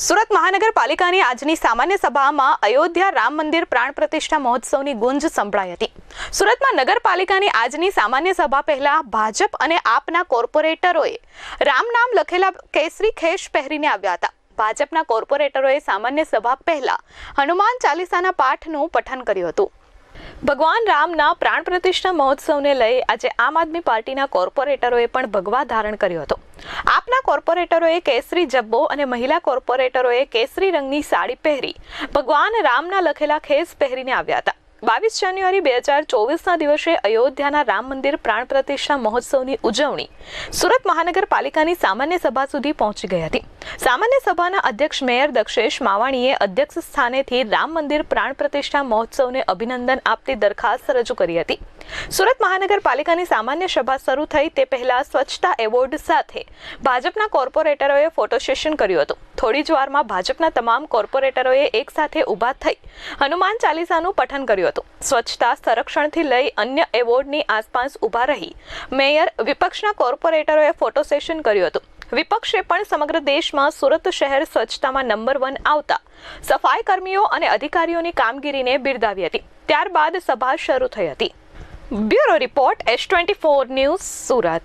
સુરત મહાનગરપાલિકાની આજની સામાન્ય સભામાં અયોધ્યા રામ મંદિર પ્રાણ પ્રતિષ્ઠા મહોત્સવની ગુંજ સંભળાઈ હતી। સુરતમાં નગરપાલિકાની આજની સામાન્ય સભા પહેલા ભાજપ અને આપના કોર્પોરેટરોએ રામ નામ લખેલા કેસરી ખેશ પહેરીને આવ્યા હતા। ભાજપના કોર્પોરેટરોએ સામાન્ય સભા પહેલા હનુમાન ચાલીસાના પાઠનું પઠન કર્યું હતું। ભગવાન રામના પ્રાણ પ્રતિષ્ઠા મહોત્સવને લઈ આજે આમ આદમી પાર્ટીના કોર્પોરેટરોએ પણ ભગવા ધારણ કર્યો હતો। આપના કોર્પોરેટરોએ કેસરી જબ્બો અને મહિલા કોર્પોરેટરોએ કેસરી રંગની સાડી પહેરી ભગવાન રામના લખેલા ખેસ પહેરીને આવ્યા હતા। 22 જાન્યુઆરી 2024ના દિવસે અયોધ્યાના રામ મંદિર પ્રાણ પ્રતિષ્ઠા મહોત્સવની ઉજવણી સુરત મહાનગરપાલિકાની સામાન્ય સભા સુધી પહોંચી ગઈ હતી। સામાન્ય સભાના અધ્યક્ષ મેયર દક્ષેશ માવાણીએ અધ્યક્ષ સ્થાનેથી રામ મંદિર પ્રાણ પ્રતિષ્ઠા મહોત્સવને અભિનંદન આપતી દરખાસ્ત રજૂ કરી હતી। સુરત મહાનગરપાલિકાની સામાન્ય સભા શરૂ થઈ તે પહેલા સ્વચ્છતા એવોર્ડ સાથે ભાજપના કોર્પોરેટરોએ ફોટો સેશન કર્યું હતું। થોડી જ વારમાં ભાજપના તમામ કોર્પોરેટરોએ એક સાથે ઊભા થઈ હનુમાન ચાલીસાનું પઠન કર્યું હતું। સ્વચ્છતા સંરક્ષણથી લઈ અન્ય એવોર્ડની આસપાસ ઊભા રહી મેયર વિપક્ષના કોર્પોરેટરોએ ફોટો સેશન કર્યું હતું। વિપક્ષે પણ સમગ્ર દેશમાં સુરત શહેર સ્વચ્છતામાં નંબર 1 આવતા સફાઈ કર્મીઓ અને અધિકારીઓની કામગીરીને બિરદાવી હતી। ત્યારબાદ સભા શરૂ થઈ હતી। Bureau report S24 news Surat.